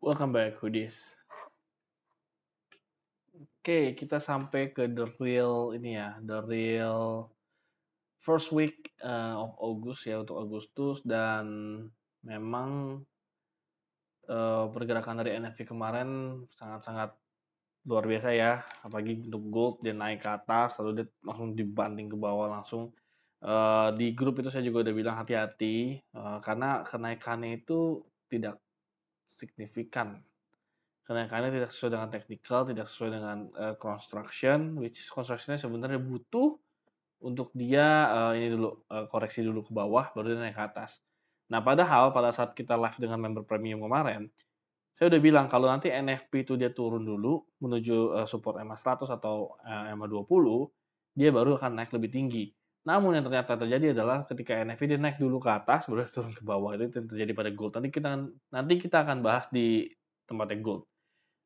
Welcome back, Hoodies. Oke, kita sampai ke the real first week of August ya untuk Agustus dan memang pergerakan dari NFT kemarin sangat-sangat luar biasa ya, apalagi untuk gold dia naik ke atas lalu dia langsung dibanting ke bawah langsung. Di grup itu saya juga udah bilang hati-hati karena kenaikannya itu tidak signifikan. Kenaikannya tidak sesuai dengan technical, tidak sesuai dengan construction, which is construction-nya sebenarnya butuh untuk dia ini dulu koreksi dulu ke bawah, baru dia naik ke atas. Nah, padahal pada saat kita live dengan member premium kemarin, saya udah bilang kalau nanti NFP itu dia turun dulu menuju support EMA 100 atau EMA 20, dia baru akan naik lebih tinggi. Namun yang ternyata terjadi adalah ketika NFP dia naik dulu ke atas, baru turun ke bawah. Itu yang terjadi pada gold. Nanti kita akan bahas di tempatnya gold.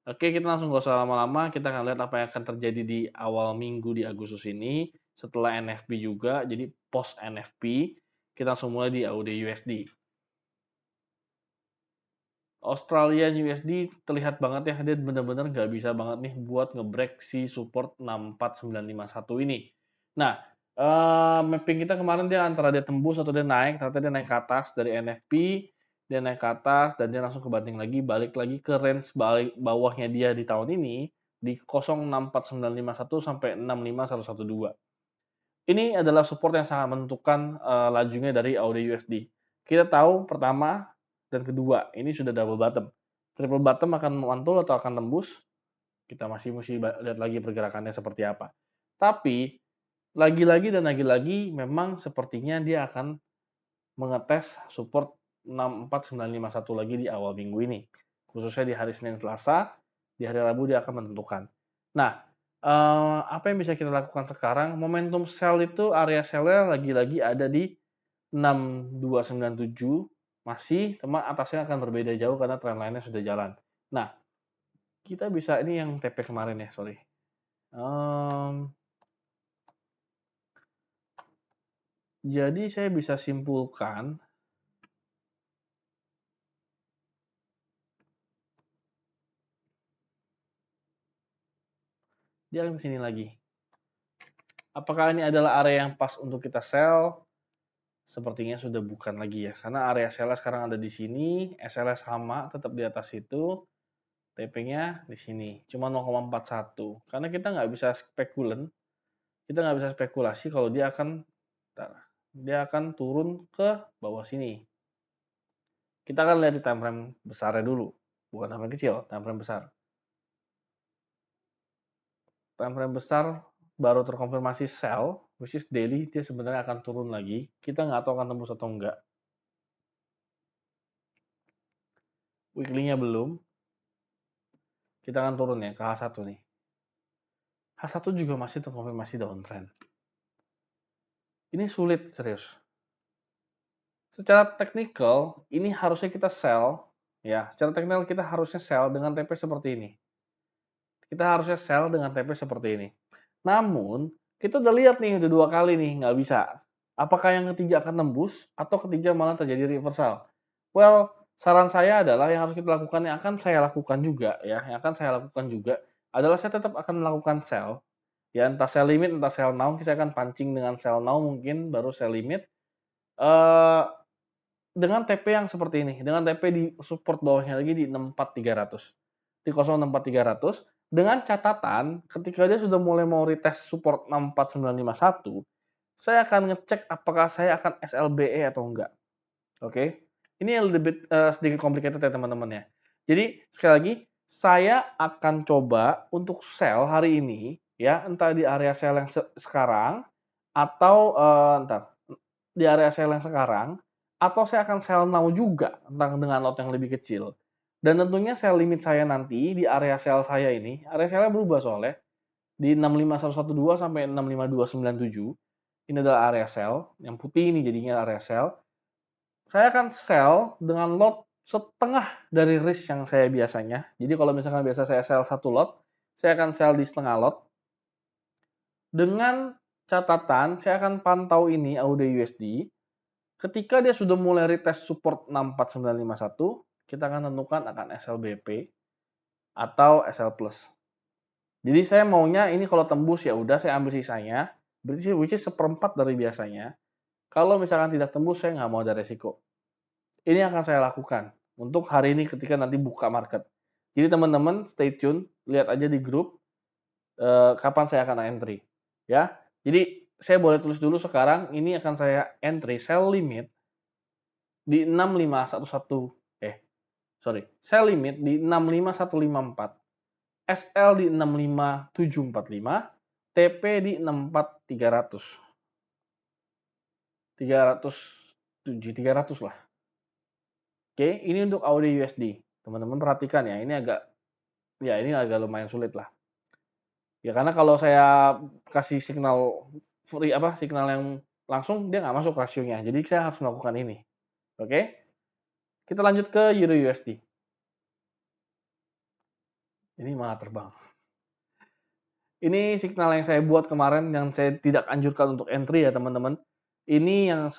Oke, kita langsung gak usah lama-lama, kita akan lihat apa yang akan terjadi di awal minggu di Agustus ini, setelah NFP juga, jadi post NFP, kita langsung mulai di AUD USD. Australian USD terlihat banget ya, dia benar-benar nggak bisa banget nih buat ngebreak si support 64951 ini. Nah, mapping kita kemarin dia antara dia tembus atau dia naik, ternyata dia naik ke atas dari NFP, dia naik ke atas dan dia langsung kebanting lagi, balik lagi ke range bawahnya dia di tahun ini di 064951 sampai 65112. Ini adalah support yang sangat menentukan lajunya dari AUD USD. Kita tahu pertama dan kedua ini sudah double bottom. Triple bottom akan mantul atau akan tembus, kita masih mesti lihat lagi pergerakannya seperti apa. Tapi lagi-lagi dan lagi-lagi memang sepertinya dia akan mengetes support 64951 lagi di awal minggu ini. Khususnya di hari Senin Selasa, di hari Rabu dia akan menentukan. Nah, apa yang bisa kita lakukan sekarang? Momentum sell itu area sell-nya lagi-lagi ada di 6297 masih, teman atasnya akan berbeda jauh karena trendline-nya sudah jalan. Nah, kita bisa ini yang TP kemarin ya, sorry. Jadi saya bisa simpulkan dia akan kesini lagi. Apakah ini adalah area yang pas untuk kita sell? Sepertinya sudah bukan lagi ya, karena area sell sekarang ada di sini, SL sama tetap di atas situ, TP-nya di sini, cuma 0,41. Karena kita nggak bisa spekulasi kalau dia akan turun ke bawah sini. Kita akan lihat di time frame besarnya dulu, bukan time frame kecil, time frame besar. Time frame besar baru terkonfirmasi sell, which is daily, dia sebenarnya akan turun lagi. Kita nggak tahu akan tembus atau enggak. Weekly-nya belum. Kita akan turun ya ke H1 nih. H1 juga masih terkonfirmasi downtrend. Ini sulit, serius. Secara teknikal, ini harusnya kita sell, ya. Secara teknikal kita harusnya sell dengan TP seperti ini. Kita harusnya sell dengan TP seperti ini. Namun, kita udah lihat nih, udah 2 kali nih, nggak bisa. Apakah yang ketiga akan tembus, atau ketiga malah terjadi reversal? Well, saran saya adalah yang harus kita lakukan, yang akan saya lakukan juga, ya, yang akan saya lakukan juga, adalah saya tetap akan melakukan sell, ya, entah sell limit, entah sell now, saya akan pancing dengan sell now mungkin, baru sell limit, dengan TP yang seperti ini, dengan TP di support bawahnya lagi di 64300, di 064300, dengan catatan ketika dia sudah mulai mau retest support 64951, saya akan ngecek apakah saya akan SLBE atau enggak. Oke, ini yang sedikit complicated ya teman-teman ya. Jadi sekali lagi saya akan coba untuk sell hari ini ya, entah di area sell yang sekarang atau di area sell yang sekarang, atau saya akan sell now juga dengan lot yang lebih kecil. Dan tentunya sell limit saya nanti di area sell saya ini, area sell-nya berubah soalnya di 65112 sampai 65297. Ini adalah area sell, yang putih ini jadinya area sell. Saya akan sell dengan lot setengah dari risk yang saya biasanya. Jadi kalau misalkan biasa saya sell satu lot, saya akan sell di setengah lot. Dengan catatan, saya akan pantau ini AUD USD. Ketika dia sudah mulai retest support 64951, kita akan tentukan akan SLBP atau SL plus. Jadi saya maunya ini kalau tembus ya udah saya ambil sisanya, berarti which is seperempat dari biasanya. Kalau misalkan tidak tembus saya nggak mau ada resiko. Ini akan saya lakukan untuk hari ini ketika nanti buka market. Jadi teman-teman stay tune, lihat aja di grup kapan saya akan entry. Ya, jadi saya boleh tulis dulu sekarang, ini akan saya entry sell limit di 65111 sell limit di 65154, SL di 65745, TP di 64300. 300 lah. Oke, ini untuk AUD USD. Teman-teman perhatikan ya, ini agak lumayan sulit lah. Ya karena kalau saya kasih signal signal yang langsung dia nggak masuk rasionya. Jadi saya harus melakukan ini. Oke? Kita lanjut ke Euro USD. Ini malah terbang. Ini signal yang saya buat kemarin yang saya tidak anjurkan untuk entry ya teman-teman. Ini yang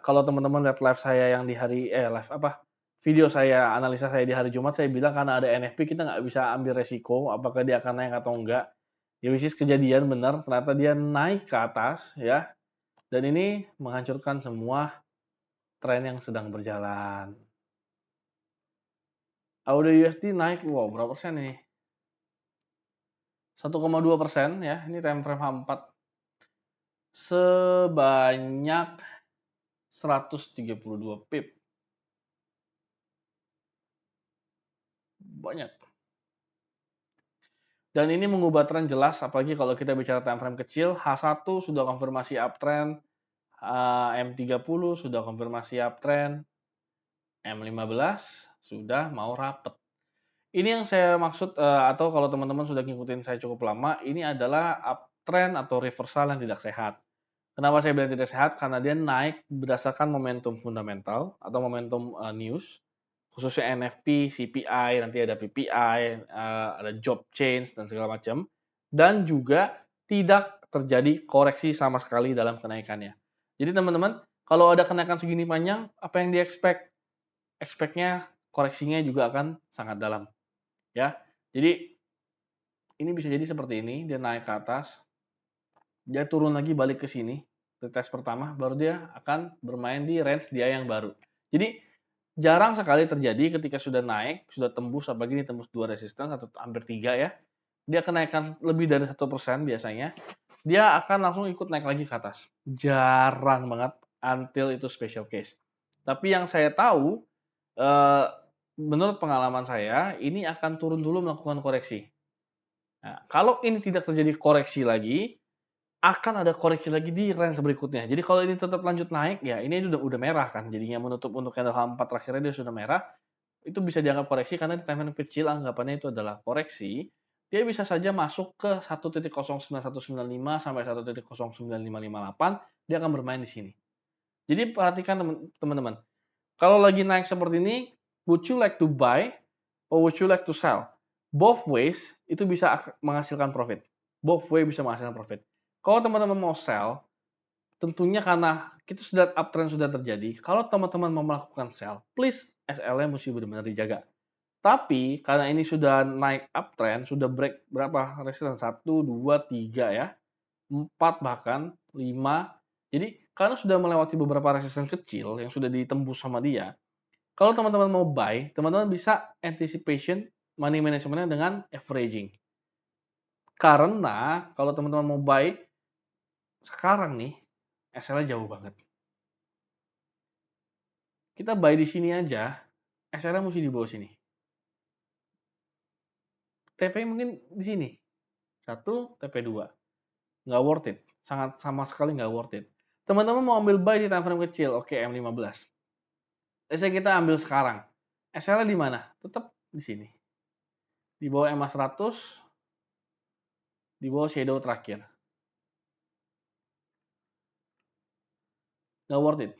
kalau teman-teman lihat live saya yang di hari video saya analisa saya di hari Jumat, saya bilang karena ada NFP kita nggak bisa ambil resiko apakah dia akan naik atau enggak. Ya which is kejadian benar, ternyata dia naik ke atas ya. Dan ini menghancurkan semua tren yang sedang berjalan. AUD USD naik, wow berapa persen nih? 1,2% ya, ini time frame H4 sebanyak 132 pip. Banyak. Dan ini mengubah tren jelas, apalagi kalau kita bicara time frame kecil, H1 sudah konfirmasi uptrend, M30 sudah konfirmasi uptrend, M15 sudah mau rapet. Ini yang saya maksud, atau kalau teman-teman sudah ngikutin saya cukup lama, ini adalah uptrend atau reversal yang tidak sehat. Kenapa saya bilang tidak sehat? Karena dia naik berdasarkan momentum fundamental atau momentum news, khususnya NFP, CPI, nanti ada PPI, ada job change dan segala macam, dan juga tidak terjadi koreksi sama sekali dalam kenaikannya. Jadi teman-teman, kalau ada kenaikan segini panjang, apa yang di-expect? Expect-nya koreksinya juga akan sangat dalam. Ya, jadi ini bisa jadi seperti ini, dia naik ke atas, dia turun lagi balik ke sini, retest pertama, baru dia akan bermain di range dia yang baru. Jadi jarang sekali terjadi ketika sudah naik, sudah tembus, apalagi ini tembus 2 resistance atau hampir 3 ya, dia kenaikan lebih dari 1% biasanya, dia akan langsung ikut naik lagi ke atas. Jarang banget until itu special case. Tapi yang saya tahu, menurut pengalaman saya, ini akan turun dulu melakukan koreksi. Nah, kalau ini tidak terjadi koreksi lagi, akan ada koreksi lagi di range berikutnya. Jadi kalau ini tetap lanjut naik, ya ini udah merah kan. Jadinya menutup untuk candle H4 terakhirnya dia sudah merah. Itu bisa dianggap koreksi karena di time frame kecil anggapannya itu adalah koreksi. Dia bisa saja masuk ke 1.09195 sampai 1.09558. Dia akan bermain di sini. Jadi perhatikan teman-teman. Kalau lagi naik seperti ini, would you like to buy or would you like to sell? Both ways itu bisa menghasilkan profit. Both way bisa menghasilkan profit. Kalau teman-teman mau sell, tentunya karena kita sudah uptrend sudah terjadi, kalau teman-teman mau melakukan sell, please SL-nya mesti benar-benar dijaga. Tapi karena ini sudah naik uptrend, sudah break berapa resistance? 1, 2, 3 ya. 4 bahkan, 5. Jadi karena sudah melewati beberapa resistance kecil yang sudah ditembus sama dia, kalau teman-teman mau buy, teman-teman bisa anticipation money management-nya dengan averaging. Karena kalau teman-teman mau buy, sekarang nih, SL-nya jauh banget. Kita buy di sini aja, SL-nya mesti di bawah sini. TP mungkin di sini. 1, TP 2. Nggak worth it. Sangat sama sekali nggak worth it. Teman-teman mau ambil buy di time frame kecil, oke M15. Saya kita ambil sekarang. SL-nya di mana? Tetap di sini. Di bawah EMA 100, di bawah shadow terakhir. Nggak worth it.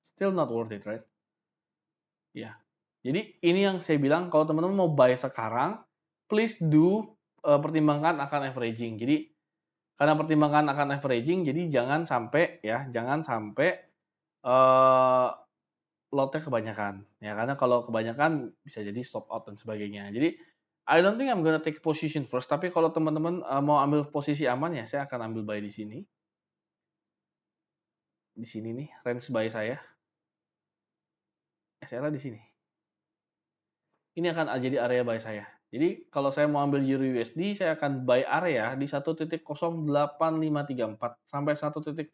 Still not worth it, right? Ya. Jadi ini yang saya bilang kalau teman-teman mau buy sekarang, please do pertimbangkan akan averaging. Jadi karena pertimbangan akan averaging, jadi jangan sampai lotnya kebanyakan. Ya, karena kalau kebanyakan bisa jadi stop out dan sebagainya. Jadi, I don't think I'm gonna take position first, tapi kalau teman-teman, mau ambil posisi aman ya saya akan ambil buy di sini. Di sini nih range buy saya. SLA di sini. Ini akan jadi area buy saya. Jadi kalau saya mau ambil Euro USD, saya akan buy area di 1.08534 sampai 1.08747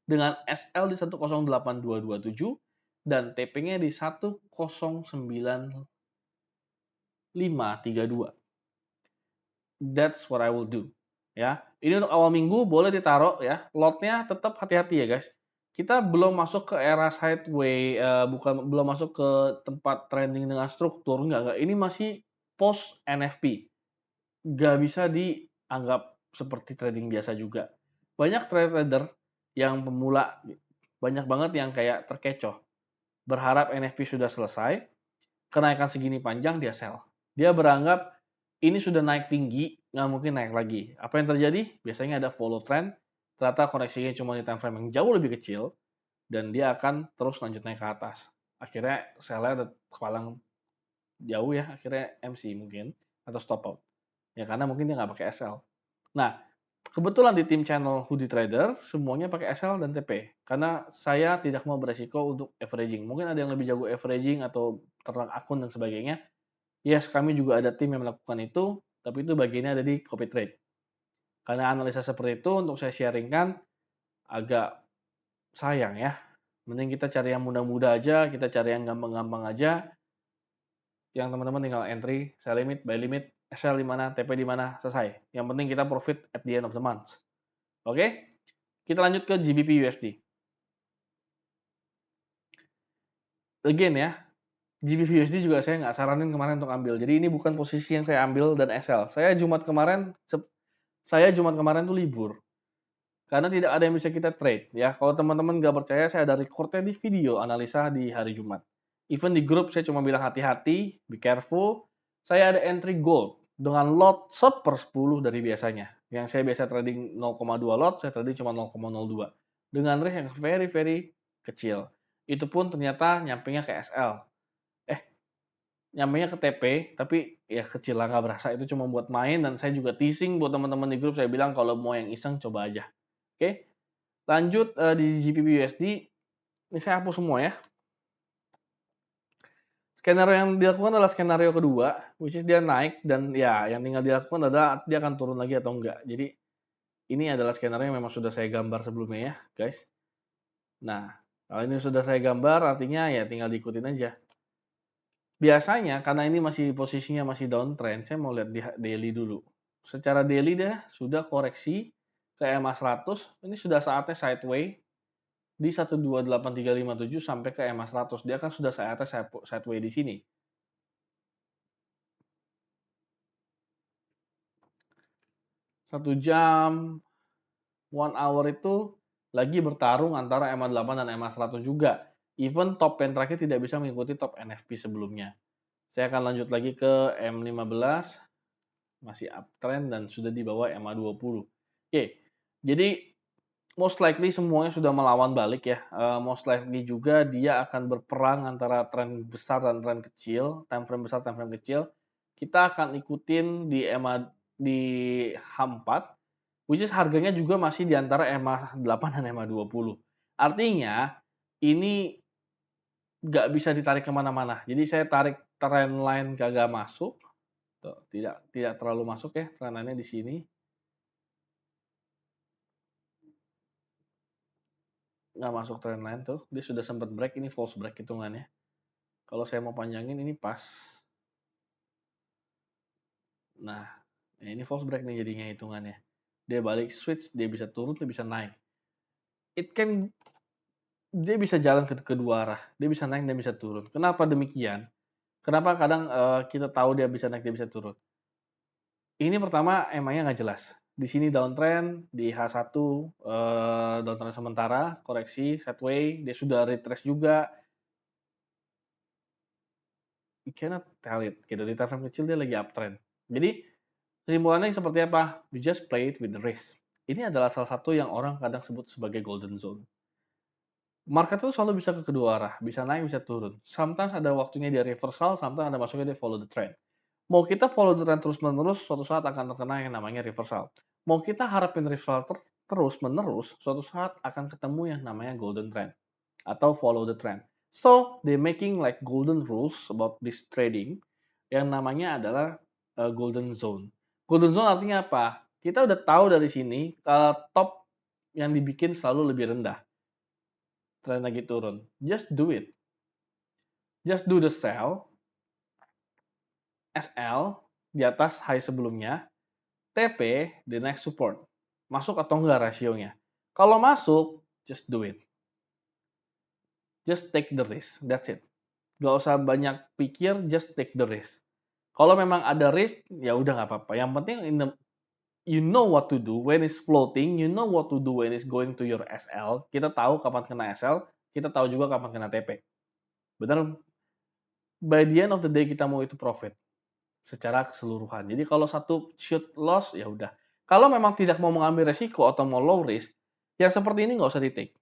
dengan SL di 1082227 dan TP-nya di 109.532. That's what I will do. Ya, ini untuk awal minggu boleh ditaruh ya. Lotnya tetap hati-hati ya guys. Kita belum masuk ke era sideway, belum masuk ke tempat trending dengan struktur, enggak. Ini masih post NFP. Nggak bisa dianggap seperti trading biasa juga. Banyak trader yang pemula, banyak banget yang kayak terkecoh. Berharap NFP sudah selesai, kenaikan segini panjang dia sell. Dia beranggap ini sudah naik tinggi, nggak mungkin naik lagi. Apa yang terjadi? Biasanya ada follow trend, ternyata koneksinya cuma di time frame yang jauh lebih kecil, dan dia akan terus lanjut naik ke atas. Akhirnya sell-nya udah kepalang jauh ya, akhirnya MC mungkin, atau stop out. Ya karena mungkin dia nggak pakai SL. Nah, kebetulan di tim channel Hoodie Trader, semuanya pakai SL dan TP. Karena saya tidak mau beresiko untuk averaging. Mungkin ada yang lebih jago averaging atau ternak akun dan sebagainya. Yes, kami juga ada tim yang melakukan itu, tapi itu bagiannya ada di copy trade. Karena analisa seperti itu untuk saya sharingkan agak sayang ya. Mending kita cari yang mudah-mudah aja, kita cari yang gampang-gampang aja. Yang teman-teman tinggal entry, sell limit, buy limit, SL di mana, TP di mana, selesai. Yang penting kita profit at the end of the month. Oke? Kita lanjut ke GBP USD. Again ya, GBP USD juga saya nggak saranin kemarin untuk ambil. Jadi ini bukan posisi yang saya ambil dan SL. Saya Jumat kemarin tuh libur. Karena tidak ada yang bisa kita trade ya. Kalau teman-teman nggak percaya, saya ada recordnya di video analisa di hari Jumat. Even di grup saya cuma bilang hati-hati, be careful. Saya ada entry gold dengan lot 1/10 dari biasanya. Yang saya biasa trading 0,2 lot, saya trading cuma 0,02. Dengan range yang very very kecil. Itu pun ternyata nyampingnya ke SL. Nyampingnya ke TP, tapi ya kecil lah, nggak berasa. Itu cuma buat main, dan saya juga teasing buat teman-teman di grup, saya bilang kalau mau yang iseng coba aja. Oke, lanjut di GBP USD, ini saya hapus semua ya. Skenario yang dilakukan adalah skenario kedua, which is dia naik, dan ya yang tinggal dilakukan adalah dia akan turun lagi atau enggak. Jadi ini adalah skenario yang memang sudah saya gambar sebelumnya ya guys. Nah, kalau ini sudah saya gambar, artinya ya tinggal diikutin aja. Biasanya karena ini masih posisinya masih downtrend, saya mau lihat di daily dulu. Secara daily dia sudah koreksi ke EMA 100, ini sudah saatnya sideway di 128357 sampai ke EMA 100. Dia kan sudah saatnya sideway di sini. Satu jam, 1 hour itu lagi bertarung antara EMA 8 dan EMA 100 juga. Even top yang terakhir tidak bisa mengikuti top NFP sebelumnya. Saya akan lanjut lagi ke M15, masih uptrend dan sudah di bawah EMA 20. Oke, jadi most likely semuanya sudah melawan balik ya. Most likely juga dia akan berperang antara tren besar dan tren kecil, time frame besar, time frame kecil. Kita akan ikutin di EMA di H4, which is harganya juga masih di antara EMA 8 dan EMA 20. Artinya ini nggak bisa ditarik kemana-mana. Jadi saya tarik trend line kagak masuk. Tuh, tidak terlalu masuk ya trend line-nya di sini. Nggak masuk trend line tuh. Dia sudah sempat break, ini false break hitungannya. Kalau saya mau panjangin ini pas. Nah, ini false break nih jadinya hitungannya. Dia balik switch, dia bisa turun, dia bisa naik. Dia bisa jalan ke kedua arah. Dia bisa naik, dia bisa turun. Kenapa demikian? Kenapa kadang kita tahu dia bisa naik, dia bisa turun? Ini pertama emangnya nggak jelas. Di sini downtrend, di H1 downtrend sementara, koreksi, sideway, dia sudah retrace juga. You cannot tell it. Gitu. Di time frame kecil dia lagi uptrend. Jadi kesimpulannya seperti apa? We just play it with the risk. Ini adalah salah satu yang orang kadang sebut sebagai golden zone. Market itu selalu bisa ke kedua arah, bisa naik, bisa turun. Sometimes ada waktunya dia reversal, sometimes ada masuknya dia follow the trend. Mau kita follow the trend terus-menerus, suatu saat akan terkena yang namanya reversal. Mau kita harapin reversal terus-menerus, suatu saat akan ketemu yang namanya golden trend atau follow the trend. So, they making like golden rules about this trading yang namanya adalah golden zone. Golden zone artinya apa? Kita udah tahu dari sini kalau top yang dibikin selalu lebih rendah. Trend lagi turun. Just do it. Just do the sell, SL di atas high sebelumnya, TP the next support. Masuk atau enggak rasionya? Kalau masuk, just do it. Just take the risk. That's it. Gak usah banyak pikir, just take the risk. Kalau memang ada risk, ya udah nggak apa-apa. Yang penting you know what to do when it's floating, you know what to do when it's going to your SL. Kita tahu kapan kena SL, kita tahu juga kapan kena TP. Benar? By the end of the day kita mau itu profit secara keseluruhan. Jadi kalau satu shoot loss ya udah. Kalau memang tidak mau mengambil resiko atau mau low risk, yang seperti ini nggak usah di take.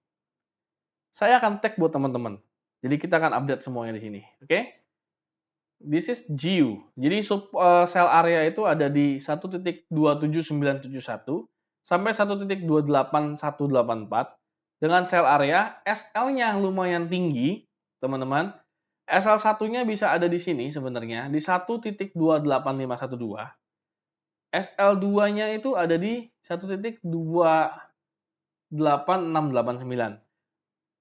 Saya akan tag buat teman-teman. Jadi kita akan update semuanya di sini. Oke? Okay? This is GU. Jadi sell area itu ada di 1.27971 sampai 1.28184 dengan sell area SL-nya lumayan tinggi, teman-teman. SL satunya bisa ada di sini sebenarnya di 1.28512. SL2-nya itu ada di 1.28689.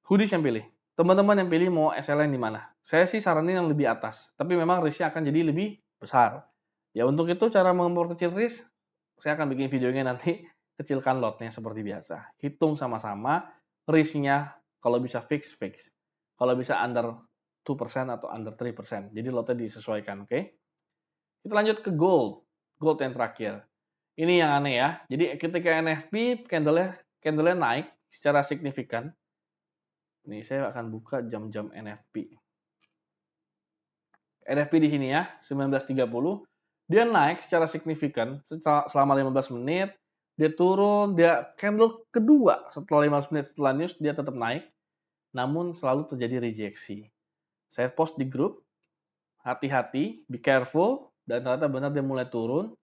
Hoodies yang pilih. Teman-teman yang pilih mau SL yang di mana? Saya sih saranin yang lebih atas, tapi memang risk-nya akan jadi lebih besar. Ya untuk itu cara memperkecil risk, saya akan bikin videonya nanti, kecilkan lotnya seperti biasa. Hitung sama-sama risk-nya, kalau bisa fix, fix. Kalau bisa under 2% atau under 3%. Jadi lotnya disesuaikan, oke? Kita lanjut ke gold. Gold yang terakhir. Ini yang aneh ya. Jadi ketika NFP candle-nya naik secara signifikan. Nih, saya akan buka jam-jam NFP. NFP di sini ya, 19.30. Dia naik secara signifikan selama 15 menit. Dia turun, dia candle kedua setelah 15 menit setelah news, dia tetap naik. Namun selalu terjadi rejeksi. Saya post di grup, hati-hati, be careful, dan ternyata benar dia mulai turun.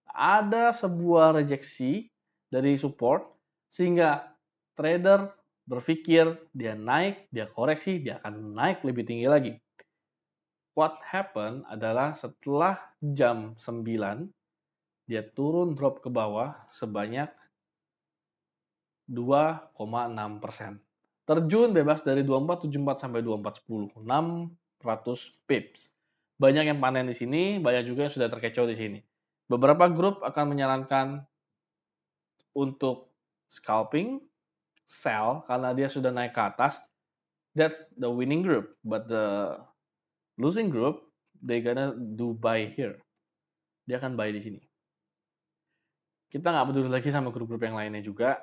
Ada sebuah rejeksi dari support, sehingga trader berpikir dia naik, dia koreksi, dia akan naik lebih tinggi lagi. What happened adalah setelah jam 9, dia turun drop ke bawah sebanyak 2,6%. Terjun bebas dari 2474 sampai 2410, 600 pips. Banyak yang panen di sini, banyak juga yang sudah terkecoh di sini. Beberapa grup akan menyarankan untuk scalping, sell karena dia sudah naik ke atas. That's the winning group, but the losing group they gonna do buy here. Dia akan buy di sini. Kita nggak peduli lagi sama grup-grup yang lainnya juga.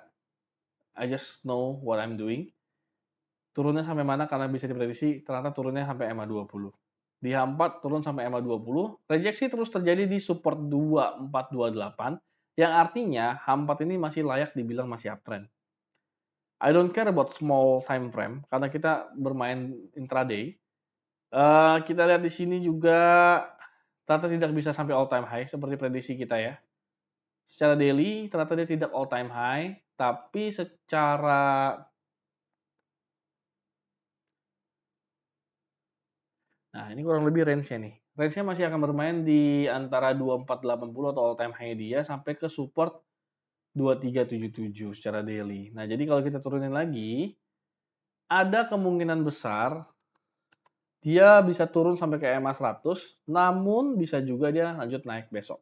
I just know what I'm doing. Turunnya sampai mana karena bisa diprediksi, ternyata turunnya sampai EMA 20. Di H4 turun sampai EMA 20, rejeksi terus terjadi di support 2428, yang artinya H4 ini masih layak dibilang masih uptrend. I don't care about small time frame, karena kita bermain intraday. Kita lihat di sini juga, ternyata tidak bisa sampai all time high, seperti prediksi kita ya. Secara daily, ternyata dia tidak all time high, tapi secara nah, ini kurang lebih range-nya nih. Range-nya masih akan bermain di antara 2480 atau all time high dia sampai ke support 2377 secara daily. Nah, jadi kalau kita turunin lagi, ada kemungkinan besar dia bisa turun sampai ke EMA 100, namun bisa juga dia lanjut naik besok.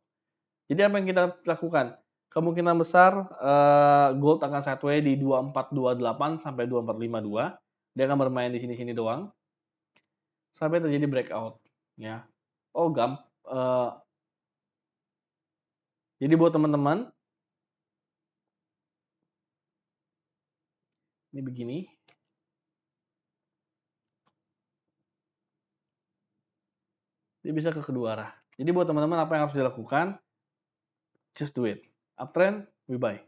Jadi apa yang kita lakukan? Kemungkinan besar gold akan sideways di 2428 sampai 2452. Dia akan bermain di sini-sini doang sampai terjadi breakout ya. Oh, jadi buat teman-teman ini begini. Dia bisa ke kedua arah. Jadi buat teman-teman apa yang harus dilakukan? Just do it. Uptrend, we buy.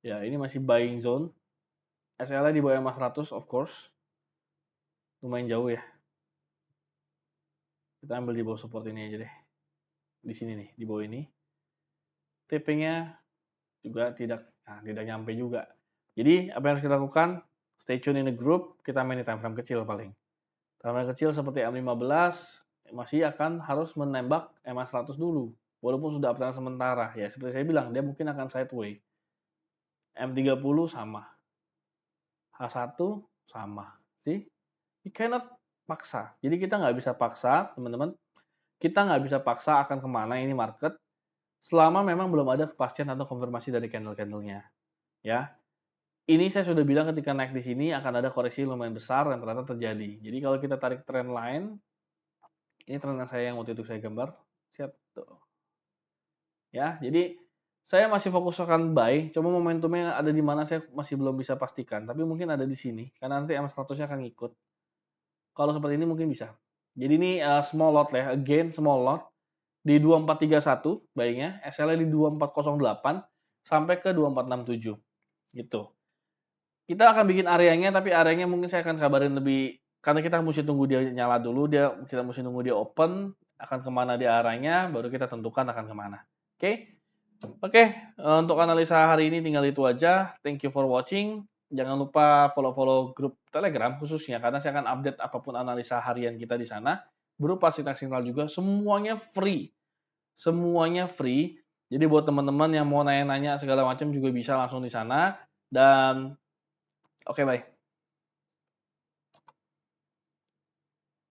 Ya, ini masih buying zone. SLA di bawah EMA 100 of course. Lumayan jauh ya. Kita ambil di bawah support ini aja deh. Di sini nih, di bawah ini. TP-nya juga tidak nyampe juga. Jadi apa yang harus kita lakukan? Stay tune in the group, kita main di time frame kecil paling. Time frame kecil seperti M15 masih akan harus menembak EMA 100 dulu. Walaupun sudah uptrend sementara. Ya seperti saya bilang, dia mungkin akan sideway. M30 sama. H1 sama. See? You cannot paksa. Jadi kita nggak bisa paksa, teman-teman. Kita nggak bisa paksa akan kemana ini market selama memang belum ada kepastian atau konfirmasi dari candle-candlenya. Ya, ini saya sudah bilang ketika naik di sini akan ada koreksi lumayan besar yang ternyata terjadi. Jadi kalau kita tarik trend line, ini trend saya yang waktu itu saya gambar, siap tuh. Ya, jadi saya masih fokus akan buy, cuma momentumnya ada di mana saya masih belum bisa pastikan, tapi mungkin ada di sini karena nanti M100-nya akan ngikut. Kalau seperti ini mungkin bisa. Jadi ini small lot ya, again small lot di 2431 buyingnya, SL di 2408 sampai ke 2467 gitu. Kita akan bikin areanya, tapi areanya mungkin saya akan kabarin lebih karena kita mesti tunggu dia nyala dulu, kita mesti tunggu dia open akan kemana dia arahnya, baru kita tentukan akan kemana. Oke, untuk analisa hari ini tinggal itu aja. Thank you for watching. Jangan lupa follow-follow grup Telegram khususnya karena saya akan update apapun analisa harian kita di sana berupa signal juga, semuanya free. Semuanya free. Jadi buat teman-teman yang mau nanya-nanya segala macam juga bisa langsung di sana dan oke, bye.